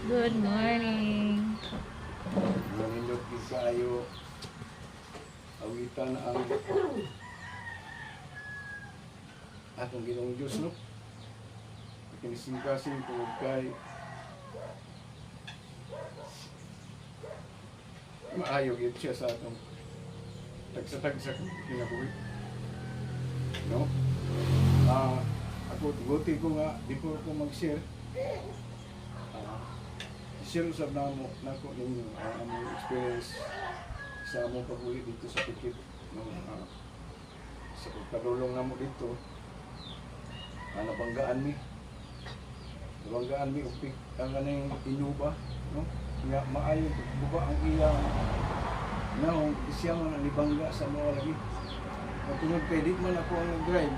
Good morning. Manindot din kaayo awitan ang atong Ginoong Diyos, no? Kinisingkasin tungod kay maayo gid siya sa atong tagsa-tagsa kinabuhi, no? Ako guti ko nga before ko mag-share, share usab namo nako ninyo ang among experience sa among pag-uwi dito sa Pikit, no? Sa pagpadulong namo dito, nabanggaan mi upik ang kaning inuba, no? Nga maayo buba ang iyang naong isiyang nalibangga sa mga lagi. Matungod kay di man ako ang nag-drive,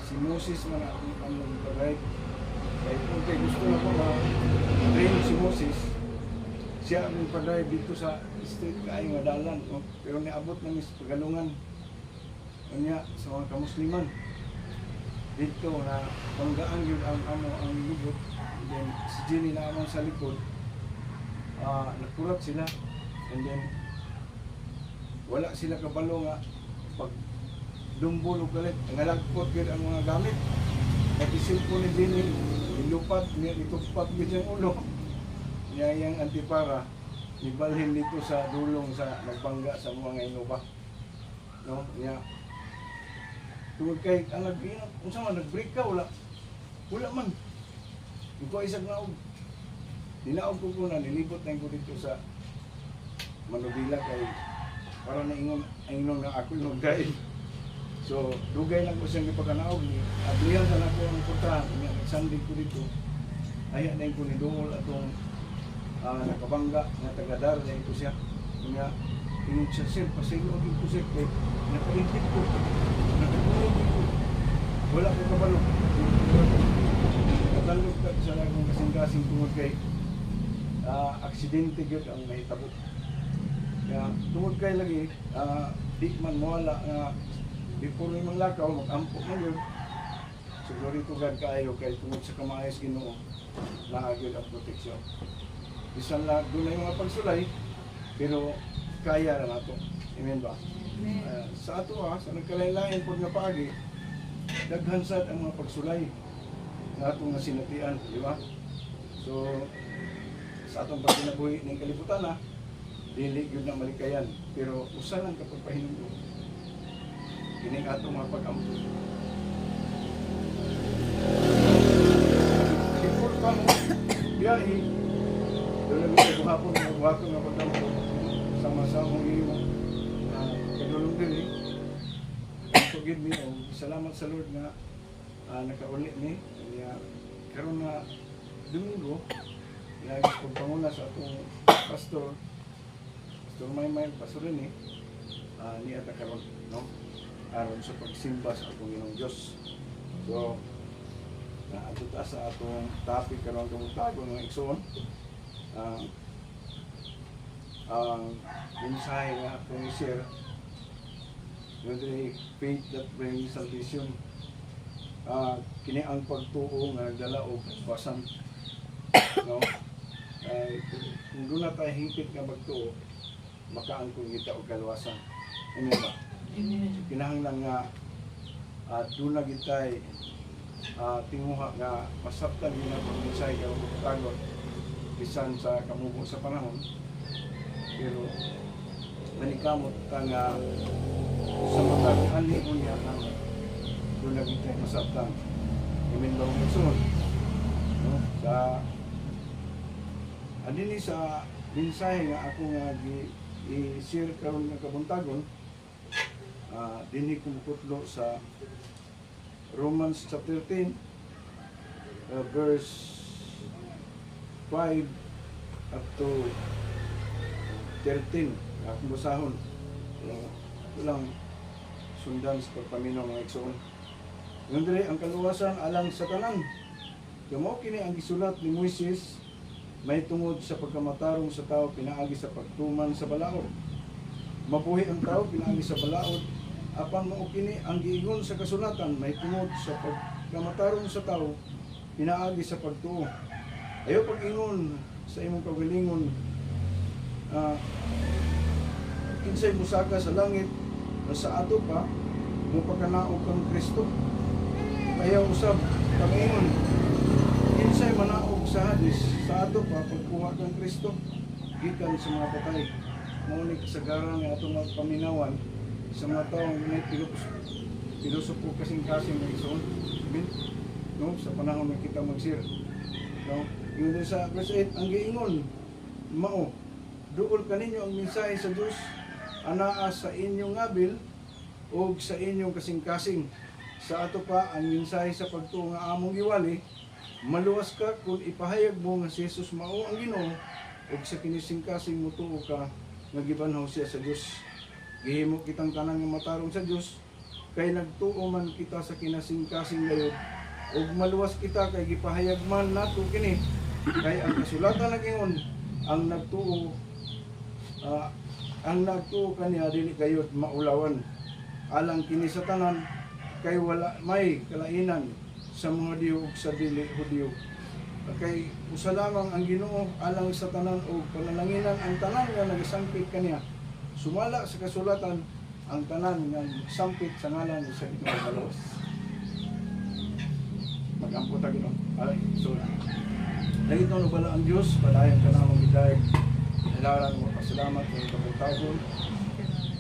si Moses man ang nag-drive. Kaya kung kay gusto na ko ma-train si Moses, siya ang nag-drive dito sa street kayo nga dalan, no? Pero niabot ng pagalungan niya sa mga kamusliman dito na banggaan yun ang lubot. Then si Jenny na amang sa likod, nagkurat sila, and then wala sila kabalo nga pag dumbol o galit, ngalagpot yun ang mga gamit. Napisil po ni Jenny, ilupat niya, itugpat yun yung ulo niya yung antipara, ibalhin dito sa dulong sa nagbangga sa mga inuba, no? Niya tungod kay ang nag-inap, kung saan nag-break ka, wala man. Yung ko isang naog, dinaog ko na, nilibot na ko dito sa Manubila kay para naingon na ako yung mag-drive. So, dugay lang ko siyang ipagkanaog ni ablihan na ako ang putrahan, nagsandig ko dito. Ayaw na yung kunidungol atong nakabangga na tagadar na ito siya. Kanya, ingon siya, sir, pasilo ang ito sir, kaya nakaintip ko, nakatulog ko, wala ko kabalo. Natalog ka sa lagong kasing-kasing tungod kay aksidente yun ang nahitabo. Kaya tungod kay lagi, di man mawala nga before may manglakaw, mag-ampo mo yun. Siguro ito gad kaayo kay tungod sa kamayas Ginoo, naagil ang proteksyon. Bisan lang doon na yung mga pagsulay, pero kaya na nato. Amen ba? Sa ato sa nagkalain-lain po nga pagi, daghan sad ang mga pagsulay na atong nasinatian, di ba? So, sa atong pagkinabuhi ng kalibutan dili yun na malikayan, pero usa lang kapag pahinundo kining atong mga pag-ampo. Before pa mo biyahe, doon lang sa buhapon nga pag-ampo sama-samang iyo kadulong din forgive me, salamat sa Lord nga nakauli ni karon na Domingo, nagis kong panguna sa atong pastor Maymay Pasurin niya ta karon, no? Aron sa pagsimba sa atong Ginoong Diyos. So, naadto ta sa atong topic karon kamutagon ng igsoon. Ang mensahe nga atong i-share, whether faith that brings salvation, kini ang pagtuo nga nagdala og basan, no? Kung doon na tayo higpit nga magtuo, makaangkong kita og kaluwasan. Amen ba? Kinahanglan nga doon na gitay tinguha nga masabtan yun ang pag-mensahe ka magtagot bisan sa kamubo sa panahon, pero manikamot ka nga sa matag-ani mo niya ang doon na gitay masabtan. Amen ba ang magsunod, no? Sa adini sa mensahe nga ako nga i-share karon nga kabuntagon, dinhi kumukutlo sa Romans chapter 10, verse 5 up to 13. Akong basahon. Ito lang sundan sa pagpaminaw ng igsoon. Ngayon dire ang kaluwasan alang sa tanan. Kamo kini ang gisulat ni Moises, may tungod sa pagkamatarong sa tao pinaagi sa pagtuman sa balaod. Mabuhi ang tao pinaagi sa balaod. Apan mao kini ang giingon sa kasulatan, may tungod sa pagkamatarong sa tao pinaagi sa pagtuo. Ayaw pag-ingon sa imong kagalingon. Kinsay musaka sa langit, na sa ato pa, mo pagkanaog kang Kristo. Ayaw usab, pag-ingon. Kinsay manaog sa Hades, sa ato pa, pagkuha kang Kristo. Gikan sa mga patay. Maunig kasagaran ng atong mga paminawan sa mga taong may pilosopo kasing-kasing ng ison. Amen? No? Sa panahon na kita magsir. No? Yun din sa verse 8, ang giingon, mao, duol kaninyo ang mensahe sa Diyos, anaa sa inyong ngabil, o sa inyong kasing-kasing. Sa ato pa, ang mensahe sa pagtuo nga among giwali, maluwas ka kung ipahayag mo nga si Jesus mao ang Ginoo, o sa kinising-kasing mo tuo ka, nga gibanhaw siya sa Diyos. Gihimo kitang tanang nga matarong sa Diyos, kay nagtuo man kita sa kinasing-kasing gayod, ug maluwas kita kay gipahayag man nato kini, kay ang kasulatan nag-ingon, ang nagtuo kaniya dili gayod maulawan. Alang kini sa tanan, kay wala may kalainan sa mga Diyo ug sa dili Hudiyo. Kay usa lamang ang Ginoo alang sa tanan ug panalanginan ang tanan nga nagasangpit kaniya. Sumala sa kasulatan ang tanan nga sampit sa ngalan sa Ginoo. Mag-ampo ta Ginoo. Ay, so dagito no bala ang Dios, padayon ka namong gidayeg. Ilaran mo pasalamat sa kabutagon.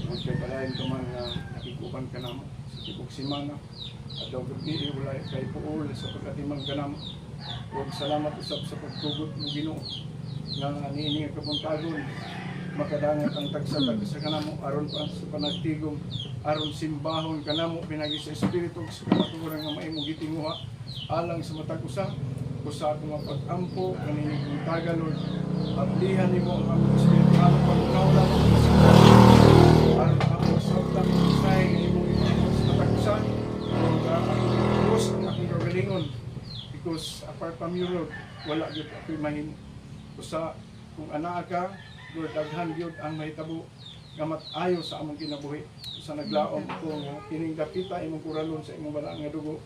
Ug kay padayon ka man nga nakikupan ka namo sa tibok semana. At daw gabi wala kay puol sa pagkatimang ka namo. Huwag salamat usap sa pagtugot mo Ginoo nga niini nga kabuntagon makadangat ang tagsa-tagsa kanamo aron pa sa panagtigom aron simbahon kanamo pinagi sa espiritu sa kamatuoran nga maimong gitinguha alang sa matag usa sa akong pag-ampo kanini kong taga Lord ablihan nimo ang among espiritu aron pagkaulan aron ako sa tamang usay nga imong ipangos sa matag usa ug cross ang akong gagalingon. Because apart from you, Lord, wala gyud ako'y mahimo. Usa kung anaa ka, Lord, daghan gyud ang mahitabo nga mat-ayo sa among kinabuhi. Sa naglaom ko nga kining dapita imong kuralon sa imong bala nga dugo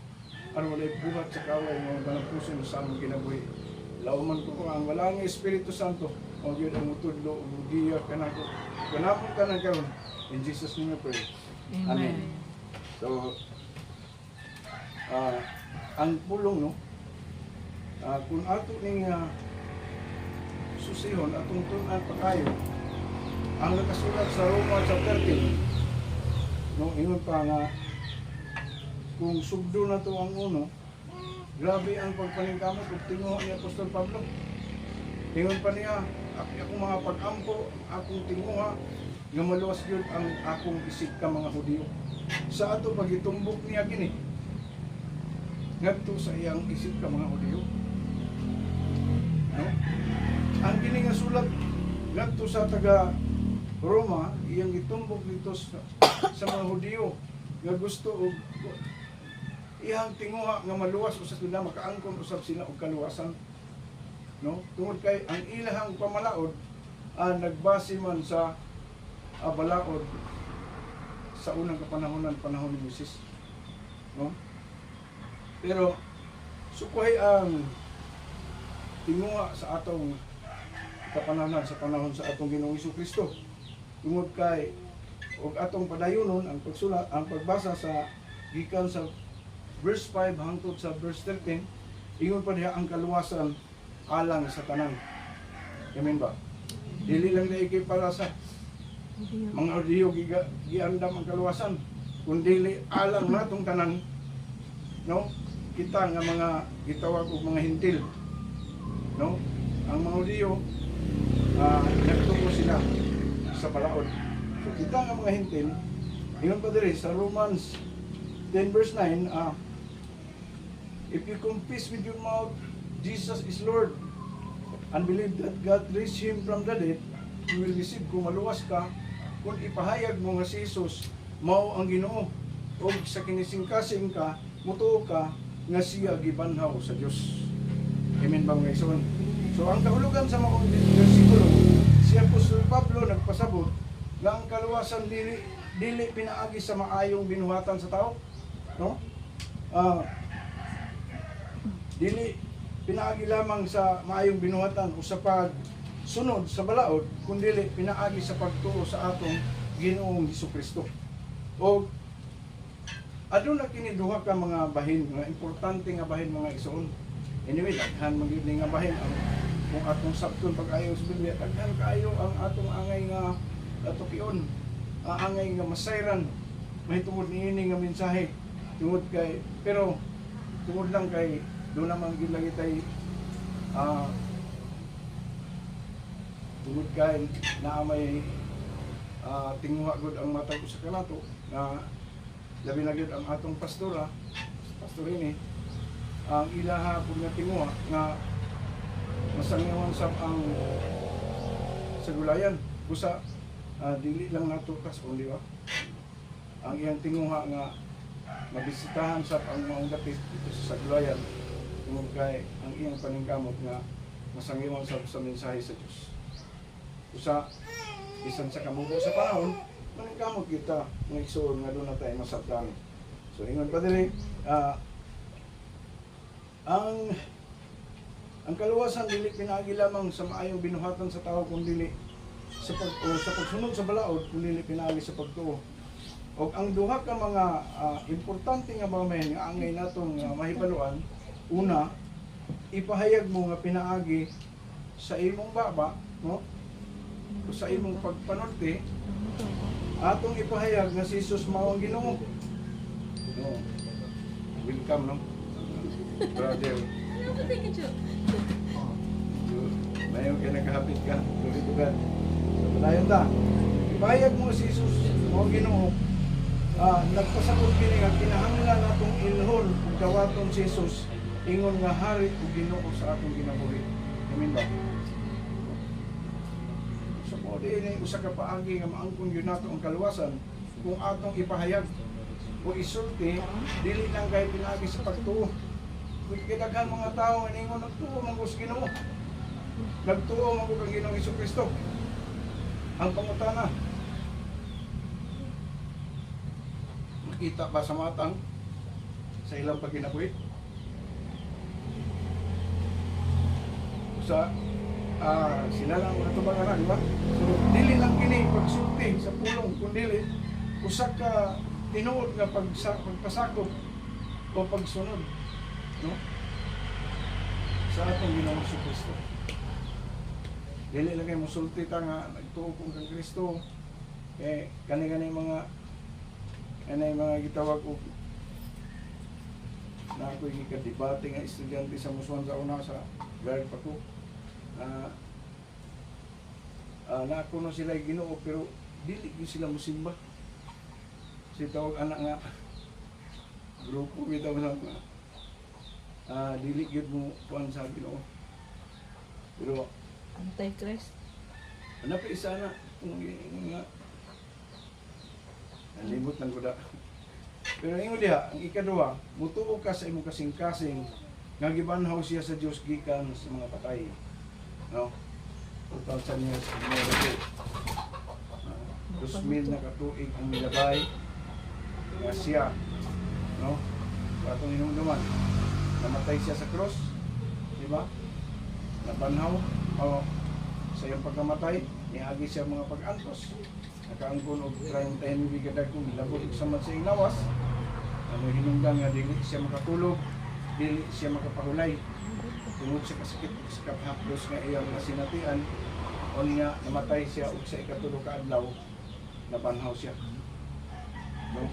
aron walay buhat sa kaway nga balang puso sa among kinabuhi. Lauman ko ang wala nga Espiritu Santo, o gyud ang mutudlo ug giya kanako. Kanapon ka nang karon. In Jesus name we pray. Amen. So ang pulong no kung ato ning susihon atong tun-an pa kayo ang nakasulat sa Roma chapter 10 no ingon pa nga kung sugdo na to ang uno grabe ang pagpaningkamot ug tinguha ni Apostol Pablo ingon pa niya akong mga pag-ampo akong tinguha nga maluwas gyud ang akong isig ka mga Hudiyo sa ato pagitumbok niya kini ngadto sa iyang isig ka mga Hudiyo. No? Ang kini nga sulat ngadto sa taga Roma iyang gitumbok dito sa mga Hudiyo nga gusto og iyang tinguha nga maluwas usab sila makaangkon usab sila og kaluwasan. No? Tungod kay ang ilahang pamalaod nagbase man sa balaod sa unang kapanahonan panahon ni Moses. No? Pero sukuhay ang tinguha sa atong kapanahonan sa panahon sa atong Ginoong Jesucristo. Tungod kay og atong padayonon ang pagsulat ang pagbasa sa gikan sa verse 5 hangtod sa verse 13 ingon pa diha ang kaluwasan alang sa tanan. Amen ba? Dili lang na para sa mga Hudiyo giandam ang kaluwasan kundi alang natong tanan. No? Kita nga mga gitawag og mga hintil. No? Ang mga Hudiyo nagtungo sila sa balaod. So kita nga mga hintil, ingon pa diri sa Romans 10 verse 9, if you confess with your mouth Jesus is Lord and believe that God raised him from the dead, you will receive kung maluwas ka kung ipahayag mo nga si Jesus mao ang Ginoo o sa kinising-kasing ka mutuo ka nga siya gibanhaw sa Dios. Amen ba mga igsoon? So ang kahulugan sa mga bersikulo, si Apostol Pablo nagpasabot nga ang kaluwasan dili pinaagi sa maayong binuhatan sa tao, no? Dili pinaagi lamang sa maayong binuhatan o sa pagsunod sa balaod, kundi pinaagi sa pagtuo sa atong Ginoong Hesukristo. O aduna kini duha ka mga bahin, mga importante nga bahin mga igsoon. Anyway, daghan man gyud nga bahin ang kung atong sabton pag-ayo sa Biblia, daghan kaayo ang atong angay nga tukion, angay nga masayran, mahitungod niini nga mensahe tungod kay, pero tungod lang kay doon naman gyud lagi tay tungod kay naa may tinguha gud ang matag usa ka nato na labi na gyud ang atong pastora pastorin ang ilaha pud nga tinguha nga masangyawan sab ang sagulayan busa dili lang nato tas di ba ang iyang tinguha nga mabisitahan sa ang maong dapit dito sa sagulayan tungod kay ang iyang paningkamot nga masangyawan sa mensahe sa Dios. Usa bisan sa kamubo sa panahon, maningkamot kita ng igsoon nga doon na tayo masabtan. So ingon pa dili, ang kaluwasan dili pinaagi lamang sa maayong binuhatan sa tao kundi dili sa pagsunod sa balaod kundi dili pinaagi sa pagtuo. O ang duha ka mga importante nga mga mahin nga angay natong mahibaluan, una, ipahayag mo nga pinaagi sa imong baba, no? O sa imong pagpanorte, atong ipahayag nga si Jesus mao ang Ginoo. No. Welcome, no? Brother. Mayon kay nagahapit ka, tuloy-tuloy. So, padayon ta. Ipahayag mo si Jesus mao ang Ginoo. Nagpasakot kini nga kinahanglan natong ilhon ug dawaton si Jesus ingon nga hari ug Ginoo sa atong ginabuhi. Amen ba? So mo dinhi usa ka paagi nga maangkon gyud nato ang kaluwasan kung atong ipahayag o isulti dili lang kay pinaagi sa pagtuo. Kung daghan mga tao nga ningon nagtuo man sa Ginoo. Nagtuo man kang Ginoong Hesukristo. Ang pangutana, kita ba sa matang sa ilang pagkinabuhi? Sa sila lang mga tubangaran, di ba? So, dili lang kini pagsulti sa pulong, kundi usa ka tinuod nga pagpasakop o pagsunod, no? Sa atong Ginoong Hesukristo. Dili lang kay musulti ta nga nagtuo kung kang Kristo. Kani mga anay mga gitawag og na ako'y gikadebate nga estudyante sa Musuan sa una sa guard pa ko na ako no sila Ginoo pero dili gyud sila musimba si tawag anak nga grupo bitaw sa dili gyud mo kuan sa Ginoo pero Antichrist. ano pa isa na nga nalimot lang ko da. Pero ingon diha, ang ikaduha, mutuo ka sa imong kasing-kasing nga gibanhaw siya sa Dios gikan sa mga patay. No? 2,000 years ago. 2,000 na katuig ang milabay nga siya. No? So atong hinumduman, namatay siya sa cross, di ba? Nabanhaw o sa iyang pagkamatay, niagi siya mga pag-antos. Nakaangkon og 30 bigadag kung labot sa mat sa lawas. Ano hinungdan nga dili siya makatulog, dili siya makapahulay. Tungod sa kasakit sa kaphaplos nga iyang nasinatian, o nga namatay siya og sa ikatulo ka adlaw, nabanhaw siya. No?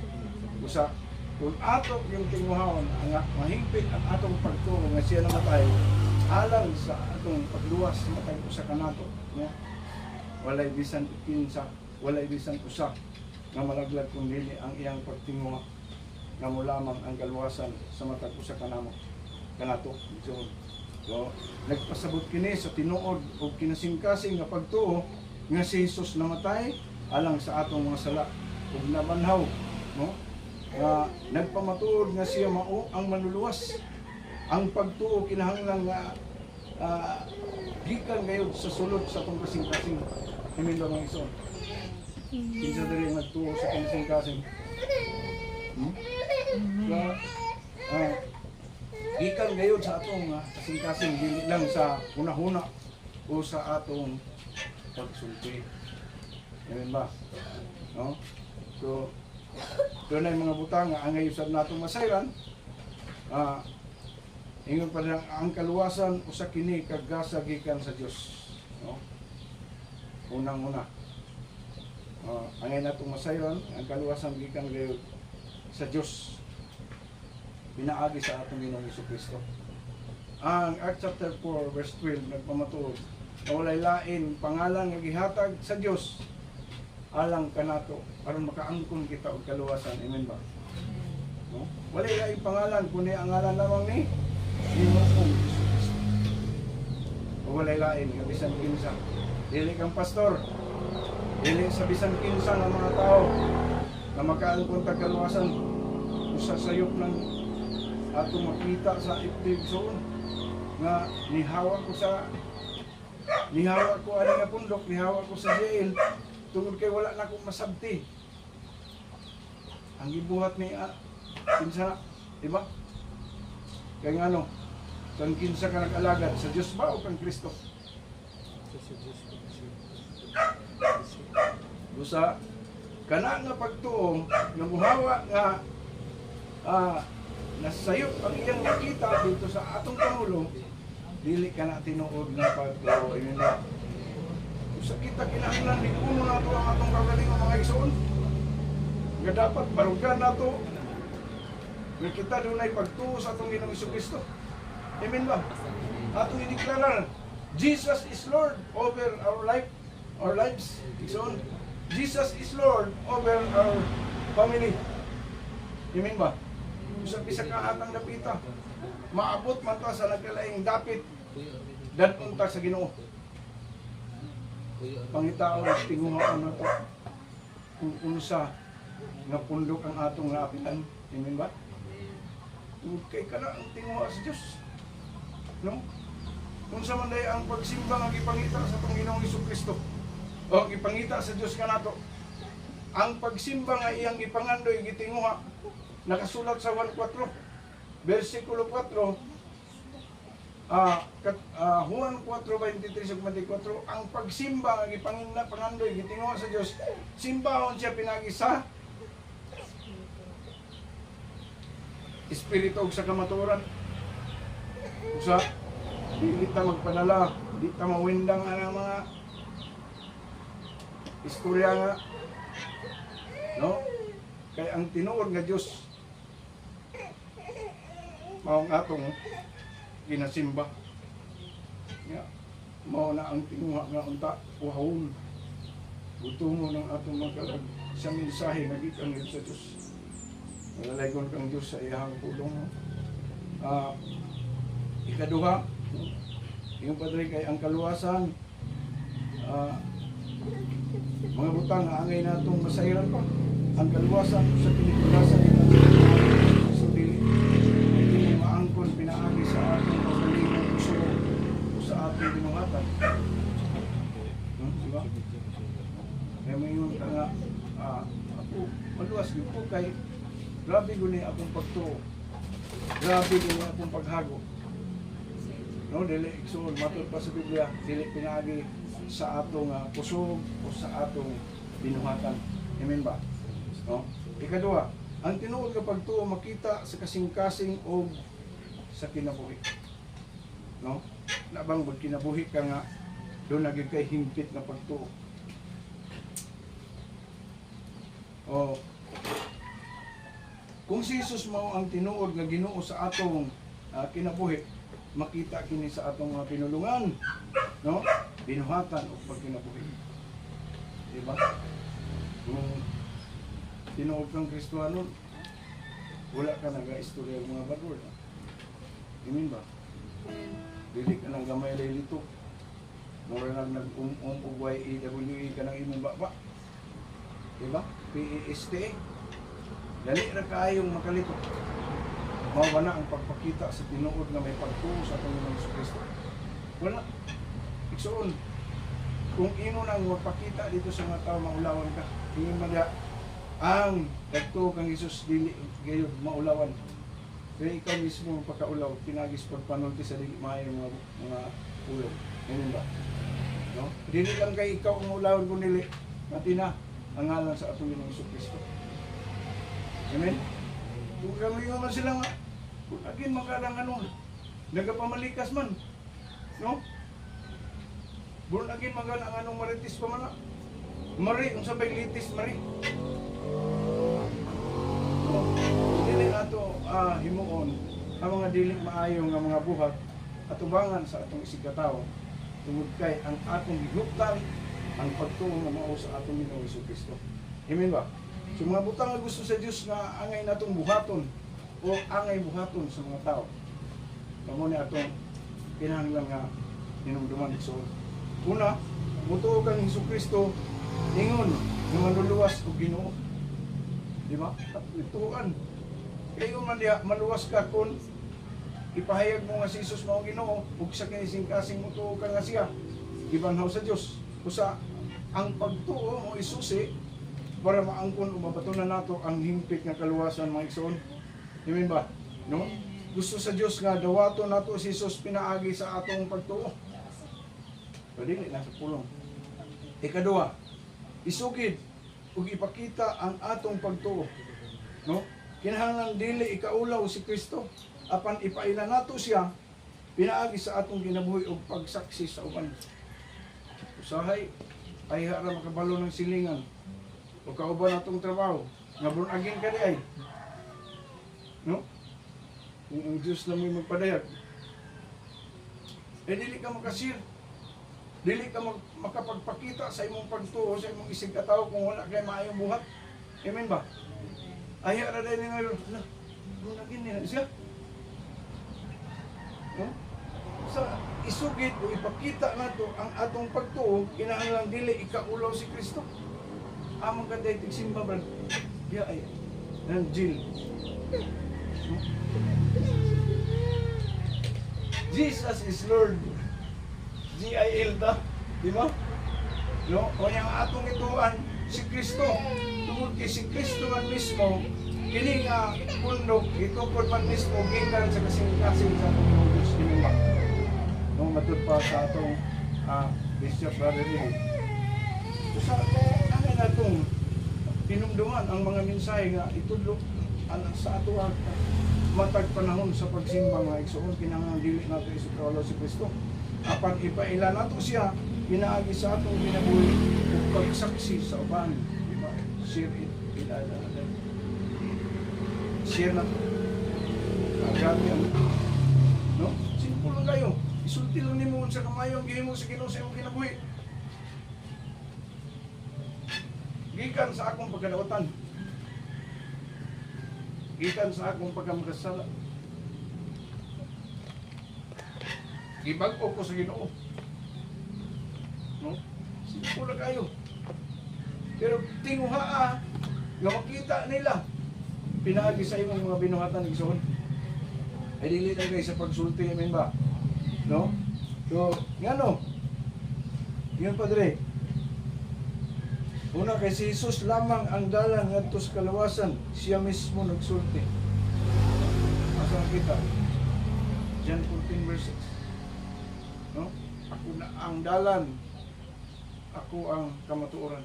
Usa kung ato yung tinguhawon nga mahigpit ang atong pagtuo nga siya namatay alang sa atong pagluwas matay usa kanato, no? Walay bisan kinsa walay bisan usa nga malaglag kung dili ang iyang pagtinguha nga mo lamang ang kaluwasan sa matag usa kanamo kanato. So nagpasabot kini sa tinuod o kinasingkasing nga pagtuo nga si Jesus namatay alang sa atong mga sala ug nabanhaw, no? Nga nagpamatuod nga siya mao ang manluluwas. Ang pagtuo kinahanglan nga gikan gayud sa sulod sa atong kasing-kasing. Himin ba mga ison? Kinsa diri nagtuo sa kasing-kasing? gikan gayud sa atong kasing-kasing dili lang sa hunahuna o sa atong pagsulti. Amen ba? No? So, doon ay mga butang nga angay usab natong masayran. Ingon pa lang ang kaluwasan usa kini kagasa gikan sa Dios. No? Unang-una. Angay natong masayran ang kaluwasan gikan gayud sa Dios. Pinaagi sa atong Ginoong Jesucristo. Ang Acts chapter 4 verse 12 nagpamatuod na walay lain pangalan nga gihatag sa Dios alang kanato aron makaangkon kita og kaluwasan. Amen ba? No? Walay lain pangalan kundi ang ngalan lamang ni Ginoong Jesucristo. O walay lain nga bisan kinsa. Dili kang pastor. Dili sa bisan kinsa nga mga tao na makaangkon ta kaluwasan usa sayop ng ato makita sa ipigsoon nga nihawa ko ani nga pundok, nihawa ko sa jail tungod kay wala na akong masabti. Ang gibuhat ni kinsa, di ba? Kay ngano, kang kinsa ka nag-alagad sa Dios ba o kang Kristo? Busa kana nga pagtuong nga muhawa nga nasayop ang iyang nakita dito sa atong Pangulo, dili ka na tinuod nga pagtuo. Yun na. Sa kita kinahanglan, di puno na ito ang atong kagalingon mga igsoon. Nga dapat barugan na ito. Nga kita doon ay pagtuo sa atong Ginoong Jesucristo. Amen ba? Atong ideklara, Jesus is Lord over our life, our lives. Igsoon. Jesus is Lord over our family. Amen ba? Sa bisa ka atang dapita, maabot man ta sa nagkalaing dapit, dadun ta sa Ginoo. Pangitaon tinguhaan na to kung unsa nga pundok ang atong lapitan. Amen ba? Kay kana ang tinguha sa Dios. No? Unsa man day ang pagsimba nga gipangita sa atong Ginoong Jesucristo. O gipangita sa Dios kanato. Ang pagsimba nga iyang gipangandoy gitinguha nakasulat sa 1:4 versikulo 4 Juan 4:23-24 ang pagsimba nga pangandoy gitinguha sa Dios simbahon siya pinagi sa espiritu ug sa kamatuoran usa dili ta magpadala di ta mawindang ang mga istorya nga no kay ang tinuod nga Dios mao nga atong ginasimba. Mao na ang tinguha nga unta uhawon. Gutungo ng atong magkalag sa mensahe nga gikan sa Dios. Nalagon kang Dios sa iyang tulong. Ikaduha, yung padre kay ang kaluwasan mga butang angay natong masayran pa. Ang kaluwasan sa pinitulasan so dili maangkon pinaagi sa ating pagalingon puso o sa ating binuhatan. Diba? Kaya mayon ka nga ako maluwas yun po kay grabe guni akong pagtuo, grabe guni akong paghago. No, dili igsoon matod pa sa Biblia, dili pinaagi sa atong puso o sa atong binuhatan. Amen ba? No? Ikaduha, ang tinuod nga pagtuo makita sa kasing-kasing o sa kinabuhi. No? Labang pag kinabuhi ka nga, doon naging kay himpit na pagtuo. O, kung si Jesus mao ang tinuod nga Ginoo sa atong kinabuhi, makita kini sa atong mga pinulungan, no? Binuhatan o pagkinabuhi. Diba? Kung tinuod kang Kristiyano, wala ka nag-istorya ng mga bador. Amen ba? Dili ka nang gamay lilito. Mura nang nag-ugway EWE ka ng imong baba. Diba? PESTA. Dali na kayong makalito. Mawa na ang pagpakita sa tinuod na may pagtuo sa Panginoong Jesucristo. Wala. Iksoon. Kung ino nang magpakita dito sa mga tao, maulawan ka. Tingin mo ang nagtuo kang Jesus dili gayud maulawan. Kaya ikaw mismo ang pagkaulaw, pinagis pagpanulti sa dili maayo mga ulo. Ganun ba? No? Dili lang kay ikaw ang ulawon kung nili, pati na ang ngalan sa atong Ginoong Kristo. Amen? Kung kami naman sila nga, kung agin makalang ano, nagapamalikas man. No? Buron agin magalang anong maritis pa man na. Mari, kung sabay litis, mari. No? Dili nato himuon ang mga dili maayo nga mga buhat at ubangan sa atong isigkatawo tungod kay ang atong gihuptan ang pagtuo nga mao sa atong Ginoong Kristo. Amen ba? So mga butang nga gusto sa Dios nga angay natong buhaton o angay buhaton sa mga tao. Kamo ni atong kinahanglan nga hinumduman igsoon. Una, mutuo kang Kristo ingon nga manluluwas og Ginoo. Di ba? Ituan. Kayo man diha maluwas ka kun ipahayag mo nga si Jesus mao Ginoo ug sa kinising kasing mutuo ka nga siya gibanhaw sa Dios. Usa ang pagtuo mo isusi para maangkon o mabatunan nato ang himpit nga kaluwasan mga igsoon. Amen ba? No? Gusto sa Dios nga dawato nato si Jesus pinaagi sa atong pagtuo. Dili na sa pulong. Ikaduha, isugid ug ipakita ang atong pagtuo. No? Kinahanglan dili ikaulaw si Kristo apan ipaila nato siya pinaagi sa atong ginabuhi og pagsaksi sa uban. Usahay ay hara makabalo ng silingan o kauban atong trabaho nga buron agin ka di ay. No? Kung ang Diyos na may magpadayag, dili ka makasir. Dili ka makapagpakita sa imong pagtuo, sa imong isig katawo kung wala kay maayong buhat. Amen ba? Ayaw na dahil nga yun. Doon na nila siya. No? Sa isugid o ipakita nato ang atong pagtuo, kinahanglan dili ikaulaw si Kristo. Amang ka dahil tigsimba ba? Diya ay, ng Jill. No? Jesus is Lord. G-I-L ta, di ba? No? O yung atong ituan, si Kristo. Tungod kay si Kristo man mismo, kini nga pundok, itukod man mismo, gikan sa kasing-kasing sa atong Diyos. Kini ba? Nung matud pa sa atong Bishop Brother Lee. So sa ano na itong pinumduman ang mga mensahe nga itudlo sa ato matag panahon sa pagsimba mga igsoon, kinahanglan dili nato isukawalo si Kristo. Apan ipaila nato siya pinaagi sa atong ginabuhi ug pagsaksi sa uban, di ba? Share it ilala natin. Share na to. Grabe ang no? Simple lang kayo. Isulti lang nimo sa kamayo ang gihimo sa Ginoo sa imong kinabuhi. Gikan sa akong pagkadautan. Gikan sa akong pagkamakasala. Gibag-o ko sa Ginoo. No? Simple lang kayo. Pero tinguhaa nga makita nila pinaagi sa imong mga binuhatan igsoon. Ay dili na guys sa pagsulti, amen ba? No? So, ngano? Yun padre. Una kay si Jesus lamang ang dalan ngadto sa kaluwasan, siya mismo nagsulti. Asa kita? John 14 verse 6. No? Ako na ang dalan. Ako ang kamatuoran.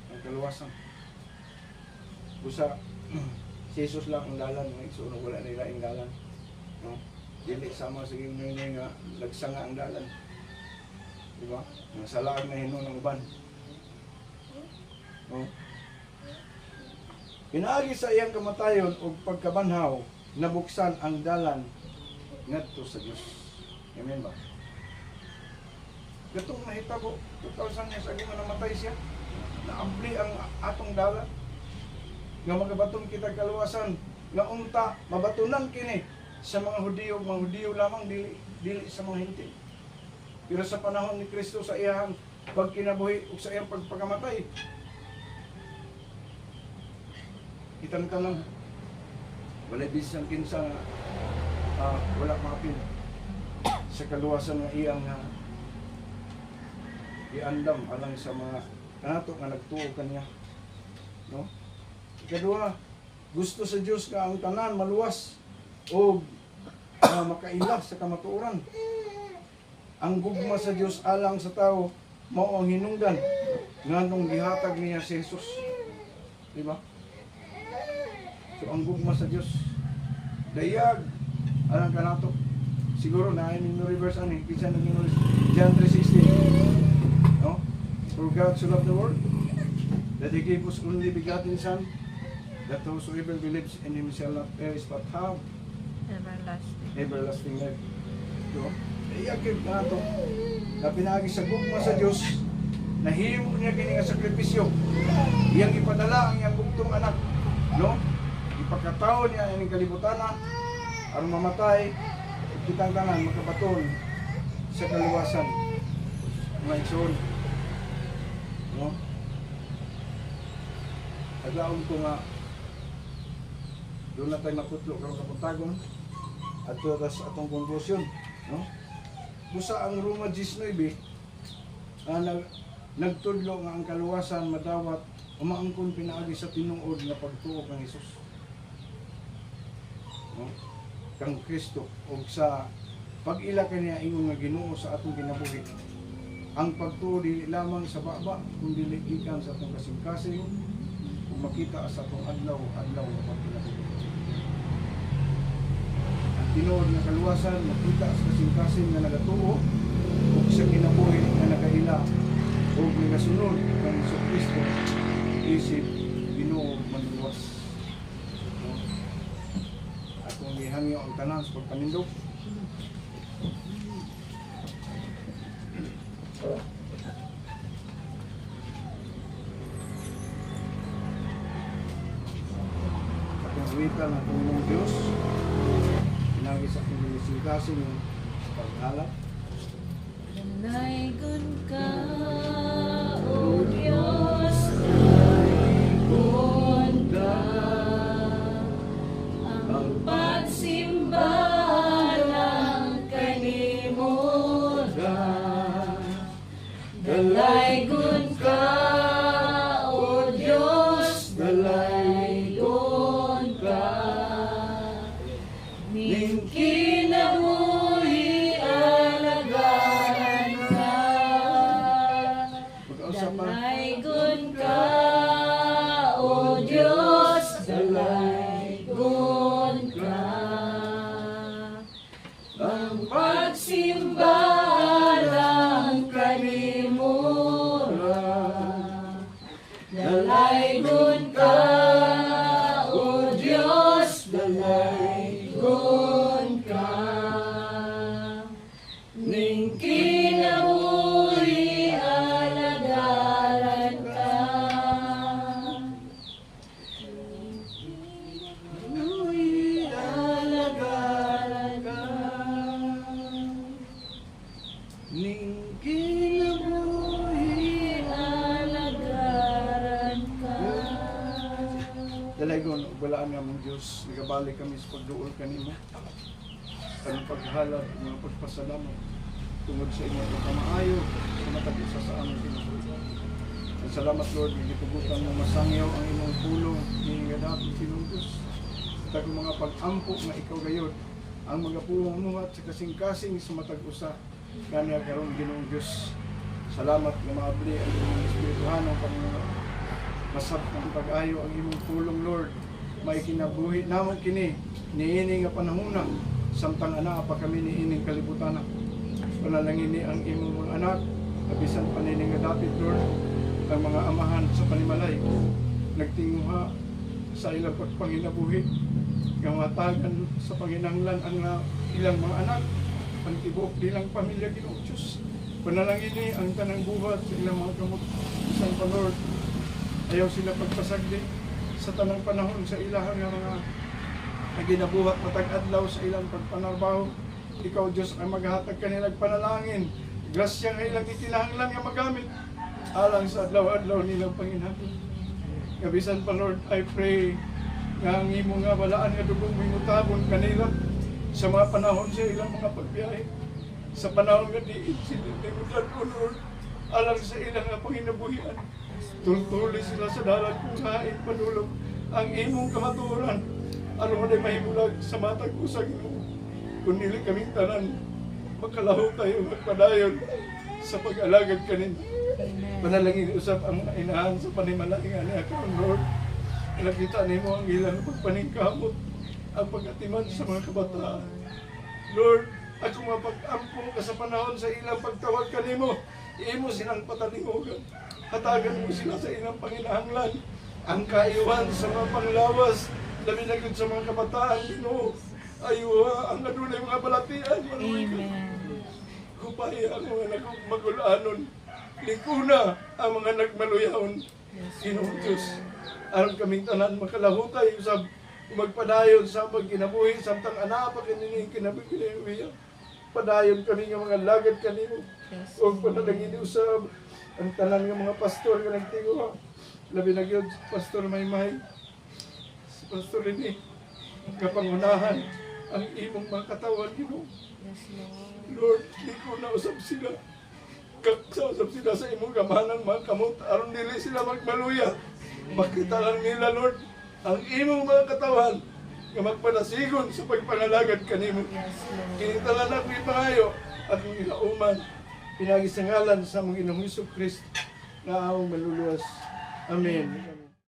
Ang kaluwasan. Busa si Jesus lang ang dalan, mga igsoon, wala na ilaing dalan. No? Dili sama sa inyo nga nagsanga ang dalan. Di ba? Nga salaan na hinon ng uban. No? Pinaagi sa iyang kamatayon o pagkabanhaw, nabuksan ang dalan ngadto sa Dios. Amen ba? Gatong nahitabo, 2,000 years ago nga namatay siya. Naabli ang atong dalan. Nga magabaton kita kaluwasan, nga unta mabatunan kini sa mga Hudiyo lamang dili sa mga Hintil. Pero sa panahon ni Kristo sa iyang pagkinabuhi o sa iyang pagpakamatay, kita ka lang wala bisang kinsa wala mapin sa kaluwasan ng iyang iandam alang sa mga kanato nga nagtuo kanya, no? Ikaduha, Gusto sa Dios nga ang tanan maluwas o makaila sa kamatuoran. Ang gugma sa Dios alang sa tao mao ang hinungdan nganong gihatag niya si Jesus. Di ba? So ang gugma sa Dios dayag alang kanato. Siguro na ninyo reverse ani kinsa naging John 3:16. No? For God so loved the world that He gave His only begotten Son, that whosoever believes in Him shall not perish but have everlasting life. So, iyakib na ito na pinagi sa gugma sa Diyos, nahimo niya kini nga sakripisyo. Iyang ipadala ang iyang bugtong anak, no? Ipagkatao niya ang kalibutan na ang mamatay, kitang tanan makabaton sa kaluwasan. Mga igsoon, no? Naglaon ko nga doon na tayo makutlo karong kapuntagon at tuwas atong konklusyon, no? Busa ang Roma 19 nagtudlo nga ang kaluwasan madawat umaangkon pinaagi sa tinuod nga pagtuo kang Hesus, no? Kang Kristo o sa pag-ila kaniya ingon nga Ginoo sa atong kinabuhi. Ang pagtuo dili lamang sa baba kundi gikan sa atong kasing-kasing ug makita sa atong adlaw-adlaw nga pagkinabuhi. Ang tinuod nga kaluwasan makita sa kasing-kasing nga nagatuo ug sa kinabuhi nga nagaila ug nagasunod kang Kristo isip Ginoo manluwas. Atong gihangyo ang tanan sa pagpanindog. Atong wika ng atong Diyos, pinagi sa atong ginisingkasin ng paghalap. Dalaygon ka, O Diyos, dalaygon ka. Ang pagsimba ng kalimutan. Dalaygon ka, O Diyos, dalaygon ka. Ning kinabuhi alagaran ka. Dalaygon ka, O Diyos, dalaygon ka. Ang pagsimba ng kalimutan. Dalaygon ka, O Diyos, dalaygon ka. Ning kinabuhi alagaran ka. Kinabuhi alagaran ka. Ning kinabuhi alagaran ka. dalaygon ug balaan nga mong Dios, nagabalik kami sa pagduol kanimo. Ang paghalad, mga pagpasalamat tungod sa inyong pagkamaayo sa matag usa sa aming kinabuhi. Ang salamat Lord, gitugutan mo masangyaw ang imong pulong ning gadapit Ginoong Dios. Tag mga pag-ampo nga ikaw gayud ang mga pulong nuhat sa kasing-kasing sa matag usa kaniya karon Ginoong Dios. Salamat nga maabli ang imong espirituhanong Panginoon. Masabtang pag-ayo ang imong pulong Lord. May kinabuhi namon kini niini nga panahona samtang ana pa kami niining kalibutan. Panalangin ni ang imong mga anak abisan panining nga dapit Lord ang mga amahan sa panimalay nagtinguha sa ilang pagpanginabuhi nga matagan sa panginahanglan ang ilang mga anak ang tibuok dilang pamilya Ginoong Diyos. Panalangin ni ang tanang buhat sa ilang mga kamot isang pa Lord. Ayaw sila pagpasagdi sa tanang panahon sa ilahang nga mga naginabuhat matag adlaw sa ilang pagpanarbaho. Ikaw Diyos ay maghatag kanilang panalangin. Grasya nga ilang itinahanglan nga magamit alang sa adlaw-adlaw nilang panginahanglan. Kabisan pa Lord, I pray nga ang imo nga balaan nga dugong minutabon kanila sa mga panahon sa ilang mga pagbiyahe. Sa panahon nga di insidente ko Lord, alang sa ilang nga panginabuhian. Tultuloy sila sa dalan kung hain panulog ang imong kamatuoran aron man mahimulag sa matag usag Ginoo. Kung dili kaming tanan makalaho tayo magpadayon sa pag-alagad kanin. Panalangin usab ang mga inahan sa panimalangin niya karon Lord. Nakita nimo ang ilang pagpaningkamot, ang pag-atiman sa mga kabataan. Lord, ako mapag-ampo ka sa panahon sa ilang pagtawag kanimo, imo silang patalingogan. Hatagan mo sila sa ilang panginahanglan. Ang kaiwan sa mga panglawas, labi na gud sa mga kabataan, Ginoo. Ayuha ang adunay mga balatian. Amen. Kupay ang mga nagmagulanon. Likuna ang mga nagmaluyahon. Ginoo Diyos. Aron kaming tanan makalahutay usab magpadayon sa pagkinabuhi samtang ana pa kini kinabuhi. Padayon kami nga mga lagad kanimo. O panalangin usab ang tanan nga mga pastor nga nagtinguha. Labi na gyud Pastor Maymay. Si Pastor ini kapangunahan ang imong mga katawan Ginoo. Lord, di ko na usab sila. Kaksausap sila sa imong gamanan mga kamot aron dili sila magmaluya. Makita lang nila, Lord, ang imong mga katawan nga magpanasigon sa pagpanalagad kanimo. Kinitalan na ko'y pangayo at mong ilauman. Pinagisangalan sa mga Ginoong Hesus Kristo na awang maluluwas. Amen.